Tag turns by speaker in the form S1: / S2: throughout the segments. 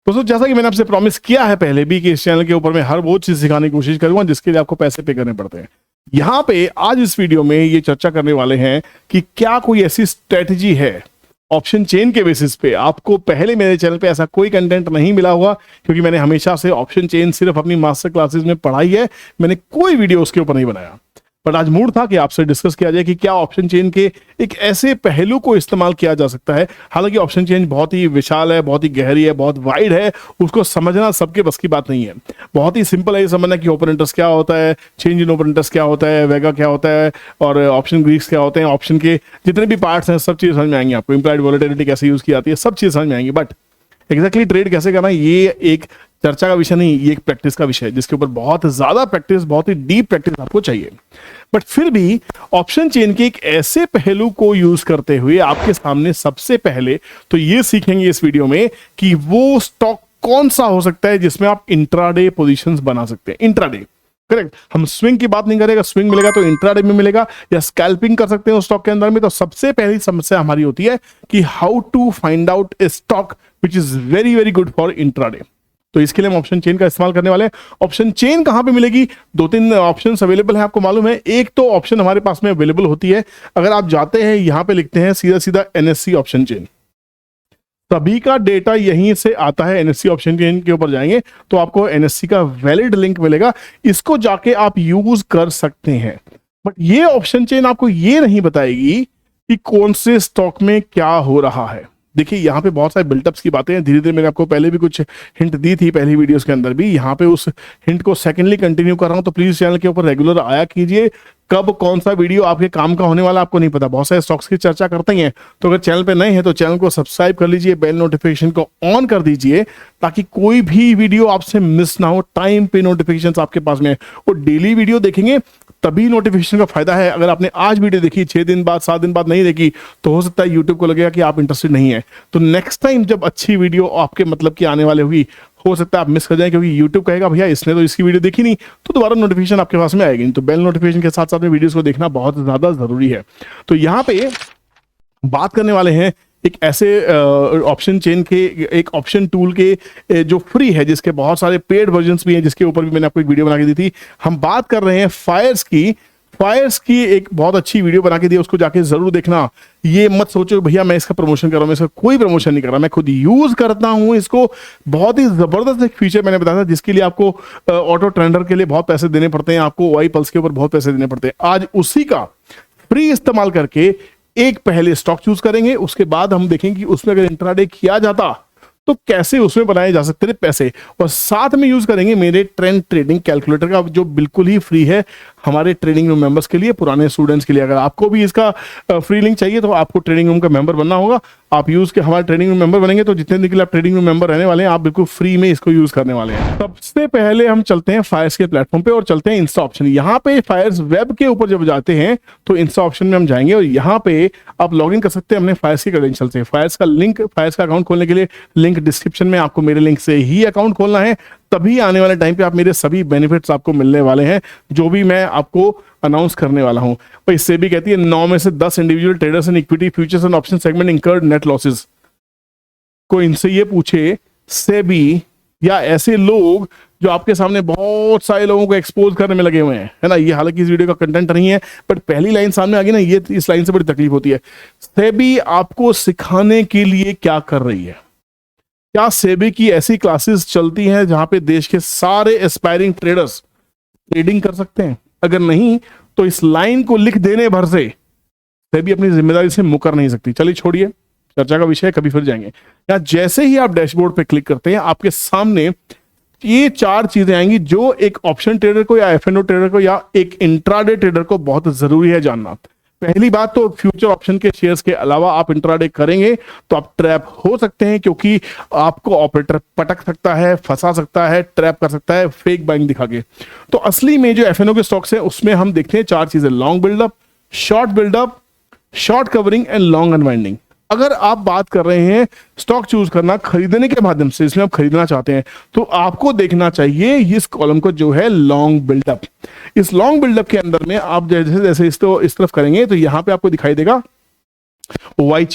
S1: दोस्तों जैसा कि मैंने आपसे प्रॉमिस किया है पहले भी कि इस चैनल के ऊपर मैं हर वो चीज सिखाने की कोशिश करूंगा जिसके लिए आपको पैसे पे करने पड़ते हैं। यहाँ पे आज इस वीडियो में ये चर्चा करने वाले हैं कि क्या कोई ऐसी स्ट्रेटजी है ऑप्शन चेन के बेसिस पे। आपको पहले मेरे चैनल पे ऐसा कोई कंटेंट नहीं मिला होगा क्योंकि मैंने हमेशा से ऑप्शन चेन सिर्फ अपनी मास्टर क्लासेस में पढ़ाई है, मैंने कोई वीडियो उसके ऊपर नहीं बनाया। बट आज मूड था कि आपसे डिस्कस किया जाए कि क्या ऑप्शन चेन के एक ऐसे पहलू को इस्तेमाल किया जा सकता है। हालांकि ऑप्शन चेन बहुत ही विशाल है, बहुत ही गहरी है, बहुत वाइड है, उसको समझना सबके बस की बात नहीं है। बहुत ही सिंपल है ये समझना कि ओपन इंटरेस्ट क्या होता है, चेंज इन ओपन इंटरेस्ट क्या होता है, वेगा क्या होता है और ऑप्शन ग्रीक्स क्या होते हैं। ऑप्शन के जितने भी पार्ट्स हैं सब चीज़ समझ में आएंगी आपको। इम्प्लाइड वॉलेटिलिटी कैसे यूज की जाती है, सब चीज़ समझ में आएंगी। बट एग्जैक्टली ट्रेड कैसे करना ये एक चर्चा का विषय नहीं, ये एक प्रैक्टिस का विषय है जिसके ऊपर बहुत ज्यादा प्रैक्टिस, बहुत ही डीप प्रैक्टिस आपको चाहिए। बट फिर भी ऑप्शन चेन के एक ऐसे पहलू को यूज करते हुए आपके सामने सबसे पहले तो ये सीखेंगे इस वीडियो में कि वो स्टॉक कौन सा हो सकता है जिसमें आप इंट्राडे पोजीशंस बना सकते हैं। इंट्राडे करेक्ट, हम स्विंग की बात नहीं करेगा, स्विंग मिलेगा तो इंट्राडे में मिलेगा या स्कैल्पिंग कर सकते हैं उस स्टॉक के अंदर में। तो सबसे पहली समस्या हमारी होती है कि how to find out a stock which is very very good for intraday. तो इसके लिए हम ऑप्शन चेन का इस्तेमाल करने वाले हैं। ऑप्शन चेन कहां पे मिलेगी, दो तीन ऑप्शंस अवेलेबल है, आपको मालूम है। एक तो ऑप्शन हमारे पास में अवेलेबल होती है, अगर आप जाते हैं यहां पे लिखते हैं सीधा सीधा एनएससी ऑप्शन चेन, सभी का डेटा यहीं से आता है। एनएससी ऑप्शन चेन के ऊपर जाएंगे तो आपको एनएससी का वैलिड लिंक मिलेगा, इसको जाके आप यूज कर सकते हैं। बट ये ऑप्शन चेन आपको ये नहीं बताएगी कि कौन से स्टॉक में क्या हो रहा है। देखिए यहाँ पे बहुत सारे बिल्टअप्स की बातें हैं, धीरे धीरे मैंने आपको पहले भी कुछ हिंट दी थी पहली वीडियोस के अंदर भी। यहाँ पे उस हिंट को सेकेंडली कंटिन्यू कर रहा हूँ, तो प्लीज चैनल के ऊपर रेगुलर आया कीजिए। कब कौन सा वीडियो आपके काम का होने वाला आपको नहीं पता, बहुत सारे स्टॉक्स की चर्चा करते हैं। तो अगर चैनल पे नए हैं तो चैनल को सब्सक्राइब कर लीजिए, बेल नोटिफिकेशन को ऑन कर दीजिए ताकि कोई भी वीडियो आपसे मिस ना हो। टाइम पे नोटिफिकेशन आपके पास में वो डेली वीडियो देखेंगे तभी नोटिफिकेशन का फायदा है। अगर आपने आज वीडियो देखी 6 दिन बाद 7 दिन बाद नहीं देखी तो हो सकता है यूट्यूब को लगेगा कि आप इंटरेस्टेड नहीं है। तो नेक्स्ट टाइम जब अच्छी वीडियो आपके मतलब की आने वाले होगी हो सकता है आप मिस कर जाए क्योंकि यूट्यूब कहेगा भैया इसने तो इसकी वीडियो देखी नहीं, तो दोबारा नोटिफिकेशन आपके पास में आएगी नहीं। तो बेल नोटिफिकेशन के साथ साथ में वीडियोस को देखना बहुत ज्यादा जरूरी है। तो यहाँ पे बात करने वाले हैं एक ऐसे ऑप्शन चेन के एक ऑप्शन टूल के जो फ्री है, जिसके बहुत सारे पेड वर्जन्स भी हैं, जिसके ऊपर भी मैंने आपको एक वीडियो बना के दी थी। हम बात कर रहे हैं फायर्स की एक बहुत अच्छी वीडियो बना के दी, उसको जाके जरूर देखना। ये मत सोचो भैया मैं इसका प्रमोशन कर रहा हूं, मैं इसका कोई प्रमोशन नहीं कर रहा, मैं खुद यूज करता हूं इसको। बहुत ही जबरदस्त एक फीचर मैंने बताया था जिसके लिए आपको ऑटो ट्रेंडर के लिए बहुत पैसे देने पड़ते हैं, आपको वाई पल्स के ऊपर बहुत पैसे देने पड़ते हैं। आज उसी का फ्री इस्तेमाल करके एक पहले स्टॉक चूज करेंगे, उसके बाद हम देखेंगे कि उसमें अगर इंट्राडे किया जाता तो कैसे उसमें बनाए जा सकते थे पैसे। और साथ में यूज करेंगे मेरे ट्रेंड ट्रेडिंग कैलकुलेटर का जो बिल्कुल ही फ्री है हमारे ट्रेडिंग रूम मेंबर्स के लिए, पुराने स्टूडेंट्स के लिए। अगर आपको भी इसका फ्री लिंक चाहिए तो आपको ट्रेडिंग रूम का मेंबर बनना होगा। आप यूज के हमारे ट्रेडिंग रूम मेंबर बनेंगे तो जितने दिन के लिए आप ट्रेडिंग रूम मेंबर रहने वाले हैं आप बिल्कुल फ्री में इसको यूज करने वाले हैं। सबसे पहले हम चलते हैं फायर्स के प्लेटफॉर्म पे और चलते हैं इंस्टा ऑप्शन। यहाँ पे फायर्स वेब के ऊपर जब जाते हैं तो इंस्टा ऑप्शन में हम जाएंगे और यहाँ पे आप लॉग इन कर सकते हैं अपने फायर्स की क्रेडेंशियल से। फायर्स का लिंक, फायर्स का अकाउंट खोलने के लिए लिंक डिस्क्रिप्शन में, आपको मेरे लिंक से ही अकाउंट खोलना है, तभी आने वाले टाइम पे आप मेरे सभी बेनिफिट्स आपको मिलने वाले हैं जो भी मैं आपको अनाउंस करने वाला हूं। भाई सेबी कहती है 9 में से 10 individual traders in equity futures and option segment incurred net losses. कोई इनसे ये पूछे सेबी या ऐसे लोग जो आपके सामने बहुत सारे लोगों को एक्सपोज करने में लगे हुए हैं, है ना। ये हालांकि इस वीडियो का कंटेंट नहीं है बट पहली लाइन सामने आ गई ना, ये इस लाइन से बड़ी तकलीफ होती है। सेबी आपको सिखाने के लिए क्या कर रही है? क्या सेबी की ऐसी क्लासेस चलती हैं जहां पे देश के सारे एस्पायरिंग ट्रेडर्स ट्रेडिंग कर सकते हैं? अगर नहीं तो इस लाइन को लिख देने भर से सेबी अपनी जिम्मेदारी से मुकर नहीं सकती। चलिए छोड़िए, चर्चा का विषय कभी फिर जाएंगे। या जैसे ही आप डैशबोर्ड पे क्लिक करते हैं आपके सामने ये 4 चीजें आएंगी जो एक ऑप्शन ट्रेडर को या एफएनओ ट्रेडर को या एक इंट्राडे ट्रेडर को बहुत जरूरी है जानना। पहली बात तो फ्यूचर ऑप्शन के शेयर्स के अलावा आप इंट्राडे करेंगे तो आप ट्रैप हो सकते हैं, क्योंकि आपको ऑपरेटर पटक सकता है, फंसा सकता है, ट्रैप कर सकता है फेक बाइंग दिखा के। तो असली में जो एफएनओ के स्टॉक्स हैं उसमें हम देखते हैं 4 चीजें: long buildup, short covering and long unwinding. अगर आप बात कर रहे हैं स्टॉक चूज करना खरीदने के माध्यम से, इसमें आप खरीदना चाहते हैं तो आपको देखना चाहिए इस कॉलम को जो है लॉन्ग बिल्डअप। इस लॉन्ग बिल्डअप के अंदर में आप जैसे जैसे इस तरफ करेंगे तो यहां पे आपको दिखाई देगा ओवाई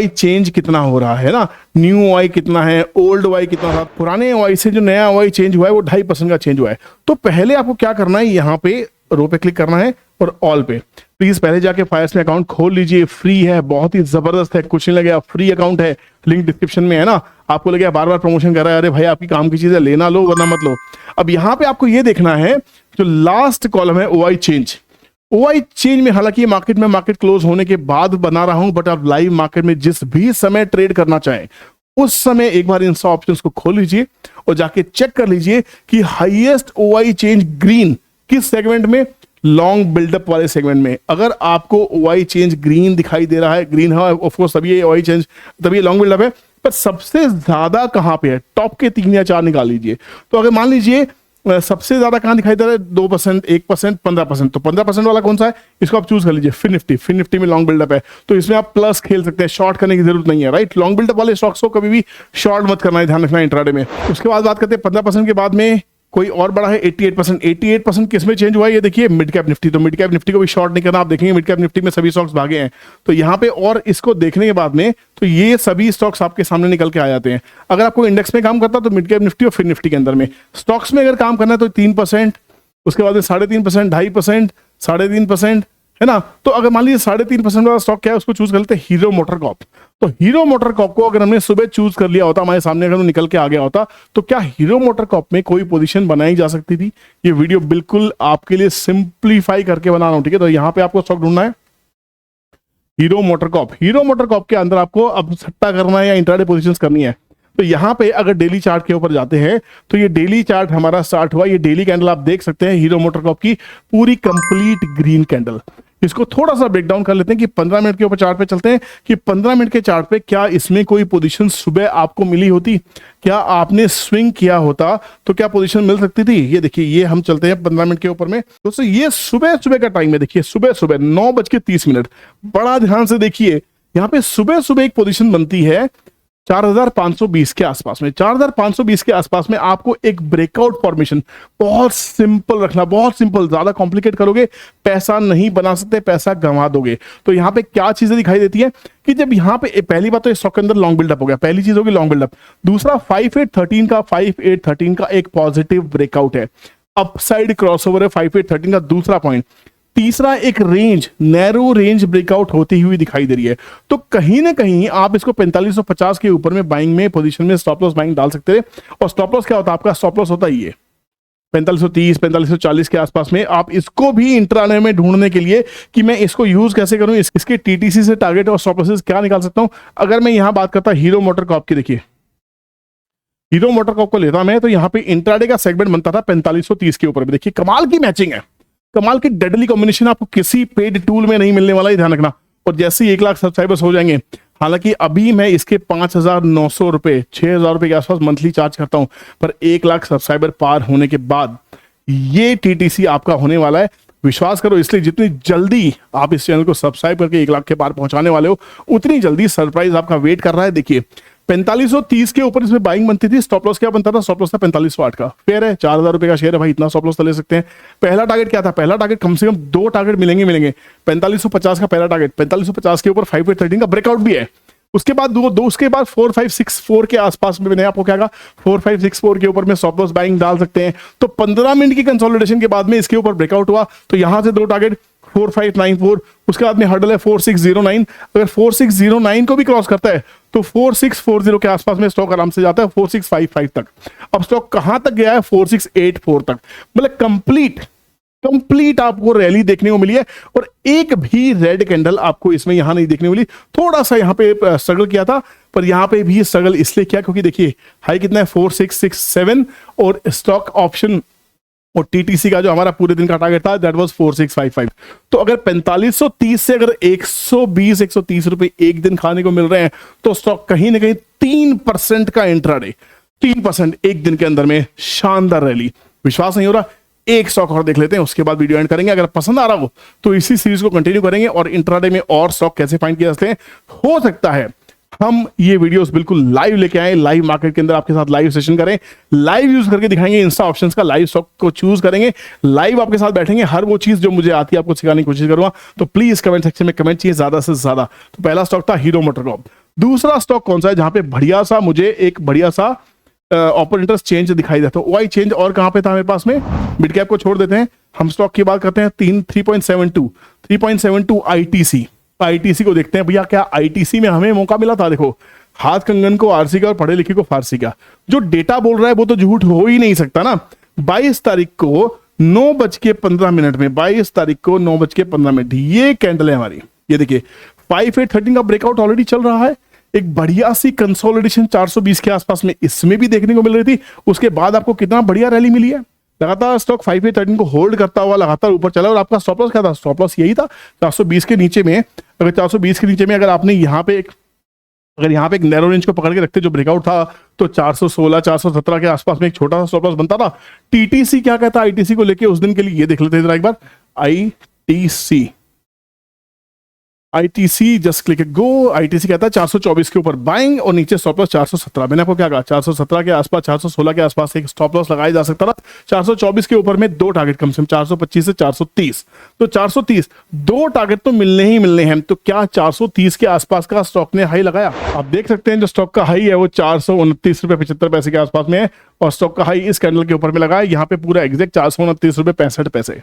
S1: चेंज कितना हो रहा है ना, न्यू ओवाई कितना है, ओल्ड ओवाई कितना था, पुराने ओवाई से जो नया ओवाई चेंज हुआ है वो 2.5% का चेंज हुआ है। तो पहले आपको क्या करना है, यहाँ पे रो पे क्लिक करना है और ऑल पे प्लीज पहले जाके फायर्स में अकाउंट खोल लीजिए, फ्री है, बहुत ही जबरदस्त है, कुछ नहीं लगेगा, फ्री अकाउंट है, लिंक डिस्क्रिप्शन में है ना। आपको लगेगा बार बार प्रमोशन कर रहा है, अरे भाई आपकी काम की चीज है, लेना लो वरना मत लो। अब यहाँ पे आपको ये देखना है जो लास्ट कॉलम है ओवाई चेंज में, हालांकि मार्केट में मार्केट क्लोज होने के बाद बना रहा हूं, बट आप लाइव मार्केट में जिस भी समय ट्रेड करना चाहें उस समय एक बार इन सब ऑप्शंस को खोल लीजिए और जाके चेक कर लीजिए कि हाईएस्ट ओवाई चेंज ग्रीन किस सेगमेंट में, लॉन्ग बिल्डअप वाले सेगमेंट में। अगर आपको ओवाई चेंज ग्रीन दिखाई दे रहा है, ग्रीन है ऑफ कोर्स तभी ये ओवाई चेंज, तभी ये लॉन्ग बिल्डअप है, पर सबसे ज्यादा कहां पे है, टॉप के 3 या 4 निकाल लीजिए। तो अगर मान लीजिए सबसे ज्यादा कहां दिखाई दे रहा है, 2%, 1%, 15%, तो 15% वाला कौन सा है, इसको आप चूज कर लीजिए। फिर निफ्टी में लॉन्ग बिल्डअप है तो इसमें आप प्लस खेल सकते हैं, शॉर्ट करने की जरूरत नहीं है, राइट। लॉन्ग बिल्डअप वाले स्टॉक्स को कभी भी शॉर्ट मत करना है, ध्यान रखना है इंट्राडे में। उसके बाद बात करते हैं 15% के बाद में कोई और बड़ा है 88% किस में चेंज हुआ है, ये देखिए मिड कैप निफ्टी। तो मिड कैप निफ्टी को भी शॉर्ट नहीं करना, आप देखेंगे मिड कैप निफ्टी में सभी स्टॉक्स भागे हैं। तो यहाँ पे और इसको देखने के बाद में तो ये सभी स्टॉक्स आपके सामने निकल के आ जाते हैं। अगर आपको इंडेक्स में काम करता है तो मिड कैप निफ्टी और फिर निफ्टी के अंदर में, स्टॉक्स में अगर काम करना है तो 3%, उसके बाद में 3.5%, 2.5%, 3.5%, है ना। तो अगर मान लीजिए 3.5% वाला स्टॉक क्या है, उसको चूज कर लेते हैं हीरो मोटर कॉर्प। तो हीरो मोटर कॉर्प को अगर हमने सुबह चूज कर लिया होता, हमारे सामने अगर वो निकल के आ गया होता, तो क्या हीरो मोटर कॉर्प में कोई पोजीशन बनाई जा सकती थी। ये वीडियो बिल्कुल आपके लिए सिंप्लीफाई करके बना रहा हूं, ठीक है। तो यहाँ पे आपको स्टॉक ढूंढना है हीरो मोटर कॉर्प के अंदर आपको अब सट्टा करना है या इंट्राडे पोजीशंस करनी है। तो यहाँ पे अगर डेली चार्ट के ऊपर जाते हैं तो ये डेली चार्ट हमारा स्टार्ट हुआ, ये डेली कैंडल आप देख सकते हैं हीरो मोटर कॉर्प की पूरी कंप्लीट ग्रीन कैंडल। इसको थोड़ा सा ब्रेक डाउन कर लेते हैं कि 15 मिनट के ऊपर चार्ट पे चलते हैं कि 15 मिनट के चार्ट पे क्या इसमें कोई पोजीशन सुबह आपको मिली होती, क्या आपने स्विंग किया होता तो क्या पोजीशन मिल सकती थी। ये देखिए, ये हम चलते हैं 15 मिनट के ऊपर में। दोस्तों ये सुबह का टाइम है, देखिए सुबह 9:30। बड़ा ध्यान से देखिए, यहाँ पे सुबह एक पोजीशन बनती है 4520 के आसपास में। 4520 के आसपास में आपको एक ब्रेकआउट फॉर्मेशन, बहुत सिंपल रखना, बहुत सिंपल, ज्यादा कॉम्प्लिकेट करोगे पैसा नहीं बना सकते, पैसा गंवा दोगे। तो यहाँ पे क्या चीजें दिखाई देती है कि जब यहाँ पे पहली बात तो स्टॉक के अंदर लॉन्ग बिल्डअप हो गया, पहली चीज होगी लॉन्ग बिल्डअप। दूसरा 5813 का एक पॉजिटिव ब्रेकआउट है, अपसाइड क्रॉसओवर है 5813 का दूसरा पॉइंट। तीसरा एक रेंज, नैरो रेंज ब्रेकआउट होती हुई दिखाई दे रही है। तो कहीं ना कहीं आप इसको 4550 के ऊपर में बाइंग में पोजीशन में स्टॉप लॉस बाइंग डाल सकते हैं। और स्टॉप लॉस क्या होता है, आपका स्टॉप लॉस होता है ये 4530, 4540 के आसपास में। आप इसको भी इंट्राडे में ढूंढने के लिए कि मैं इसको यूज कैसे करूं, इसके टीटीसी से टारगेट और स्टॉप लॉसेस क्या निकाल सकता हूं। अगर मैं यहां बात करता हीरो मोटर कॉर्प की, देखिए हीरो मोटर कॉर्प को लेता मैं तो यहां पे इंट्राडे का सेगमेंट बनता था 4530 के ऊपर में। देखिए कमाल की मैचिंग है, कमाल की डेडली कॉम्बिनेशन, आपको किसी पेड टूल में नहीं मिलने वाला, ही ध्यान रखना। और जैसे ही 1 लाख सब्सक्राइबर्स हो जाएंगे, हालांकि अभी मैं इसके 5900 रुपए 6000 रुपए के आसपास मंथली चार्ज करता हूं, पर 1 लाख सब्सक्राइबर पार होने के बाद ये टीटीसी आपका होने वाला है। विश्वास करो, इसलिए जितनी जल्दी आप इस चैनल को सब्सक्राइब करके 1 लाख के पार पहुंचाने वाले हो, उतनी जल्दी सरप्राइज आपका वेट कर रहा है। देखिए 4530 के ऊपर इसमें बाइंग बनती थी, स्टॉप लॉस क्या बनता था, स्टॉप लॉस था 4508 का। फेयर है, 4000 रुपए का शेयर है भाई, इतना स्टॉप लॉस तो ले सकते हैं। पहला टारगेट क्या था, पहला टारगेट कम से कम 2 टारगेट मिलेंगे। 4550 का पहला टारगेट, 4550 के ऊपर 5813 का ब्रेकआउट भी है। उसके बाद उसके बाद 4564 के आसपास में मैंने आपको क्या कहा, 4564 के ऊपर में स्टॉप लॉस बाइंग डाल सकते हैं। तो 15 मिनट की कंसोलिडेशन के बाद में इसके ऊपर ब्रेकआउट हुआ, तो यहां से 2 टारगेट 4594, उसके बाद में हर्डल है 4609। अगर 4609 को भी क्रॉस करता है तो 4640 के आसपास में स्टॉक आराम से जाता है 4655 तक। अब स्टॉक कहां तक गया है, 4684 तक। मतलब कंप्लीट आपको रैली देखने को मिली है और एक भी रेड कैंडल आपको इसमें यहां नहीं देखने को मिली। थोड़ा सा यहां पे स्ट्रगल किया था, पर यहां पे भी स्ट्रगल इसलिए किया क्योंकि देखिए हाई कितना है 4667 और स्टॉक ऑप्शन और टीटीसी का जो हमारा पूरे दिन का टारगेट था दैट वाज 4655। तो अगर 4530 से अगर 120-130 रुपए एक दिन खाने को मिल रहे हैं तो स्टॉक कहीं ना कहीं 3% का इंट्राडे, 3% एक दिन के अंदर में शानदार रैली। विश्वास नहीं हो रहा, एक स्टॉक और देख लेते हैं, उसके बाद वीडियो एंड करेंगे। अगर पसंद आ रहा हो तो इसी सीरीज को कंटिन्यू करेंगे और इंट्राडे में और स्टॉक कैसे फाइंड किया जाते हैं। हो सकता है हम ये वीडियोस बिल्कुल लाइव लेके आए, लाइव मार्केट के अंदर आपके साथ लाइव सेशन करें, लाइव यूज करके दिखाएंगे इंस्टा ऑप्शंस का, लाइव स्टॉक को चूज करेंगे, लाइव आपके साथ बैठेंगे, हर वो चीज जो मुझे आती है आपको सिखाने की कोशिश करूंगा। तो प्लीज कमेंट सेक्शन में कमेंट चाहिए ज्यादा से ज्यादा। तो पहला स्टॉक था हीरो मोटोकॉर्प। दूसरा स्टॉक कौन सा है जहां पे बढ़िया सा मुझे एक बढ़िया सा ओपन इंटरेस्ट चेंज दिखाई देता है? Why change. और कहां पे था मेरे पास में? मिड कैप को छोड़ देते हैं, हम स्टॉक की बात करते हैं। 3.72 आईटीसी। आईटीसी को देखते हैं भैया, क्या आईटीसी में हमें मौका मिला था? देखो, हाथ कंगन को आरसी का और पढ़े लिखे को फारसी का। जो डेटा बोल रहा है वो तो झूठ हो ही नहीं सकता ना। 22 तारीख को 9:15 में, 22 तारीख को 9:15 ये कैंडल है हमारी। ये देखिए 5813 का ब्रेकआउट ऑलरेडी चल रहा है। एक बढ़िया सी कंसोलिडेशन 420 के आसपास में इसमें भी देखने को मिल रही थी। उसके बाद आपको कितना बढ़िया रैली मिली है। लगातार स्टॉक 5813 को होल्ड करता हुआ लगातार ऊपर चला। और आपका स्टॉप लॉस क्या था? स्टॉप लॉस यही था 420 के नीचे में। अगर 420 के नीचे में अगर आपने यहाँ पे एक नैरो रेंज को पकड़ के रखते जो ब्रेकआउट था, तो 416 417 के आसपास में एक छोटा सा स्टॉप लॉस बनता था। टीटीसी क्या कहता है आईटीसी को लेके उस दिन के लिए? ये देख लेते हैं जरा एक बार। ITC just click go. ITC कहता है 424 के ऊपर बाइंग और नीचे स्टॉप लॉस 417। मैंने आपको क्या कहा? 417 के आसपास, 416 के आसपास एक स्टॉप लॉस लगाया जा सकता था। 424 के ऊपर में दो टारगेट कम से कम, 425 से 430। तो 430 दो टारगेट तो मिलने ही मिलने हैं। तो क्या 430 के आसपास का स्टॉक ने हाई लगाया? आप देख सकते हैं जो स्टॉक का हाई है वो 429 रुपए 75 पैसे के आसपास में है और स्टॉक का हाई इस कैंडल के ऊपर में लगा है यहाँ पे पूरा एग्जैक्ट 429 रुपए 65 पैसे।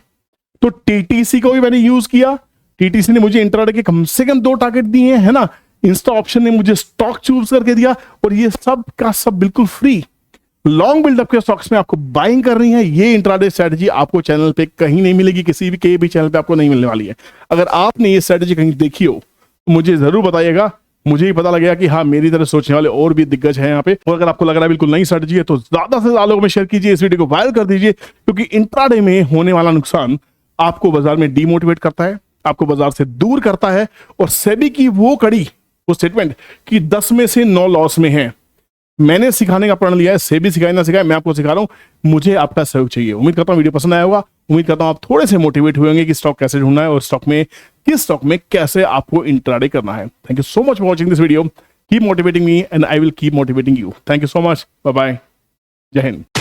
S1: तो टीटीसी को भी मैंने यूज किया। टीटीसी ने मुझे इंट्राडे के कम से कम दो टारगेट दिए हैं, है ना। इंस्टा ऑप्शन ने मुझे स्टॉक चूज करके दिया और ये सब का सब बिल्कुल फ्री। लॉन्ग बिल्डअप के स्टॉक्स में आपको बाइंग करनी है। ये इंट्राडे स्ट्रेटजी आपको चैनल पे कहीं नहीं मिलेगी, किसी भी चैनल पे आपको नहीं मिलने वाली है। अगर आपने ये स्ट्रेटजी कहीं देखी हो तो मुझे जरूर बताइएगा। मुझे ही पता लगेगा कि हाँ, मेरी तरह सोचने वाले और भी दिग्गज हैं यहाँ पे। और अगर आपको लग रहा है बिल्कुल नई स्ट्रेटजी है तो ज्यादा से ज्यादा लोगों में शेयर कीजिए, इस वीडियो को वायरल कर दीजिए। क्योंकि इंट्राडे में होने वाला नुकसान आपको बाजार में डीमोटिवेट करता है, आपको बाजार से दूर करता है। और सेबी की वो कड़ी, वो स्टेटमेंट कि 10 में से 9 लॉस में है, मैंने सिखाने का प्रण लिया है। सेबी सिखाए ना सिखाए, मैं आपको सिखा रहा हूं। मुझे आपका सहयोग चाहिए। उम्मीद करता हूं वीडियो पसंद आया होगा। उम्मीद करता हूं आप थोड़े से मोटिवेट हुए होंगे कि स्टॉक कैसे ढूंढना है और स्टॉक में किस स्टॉक में कैसे आपको इंट्राडे करना है। Thank you so much for watching this video. Keep motivating me and I will keep motivating you. Thank you so much. Bye bye. जय हिंद।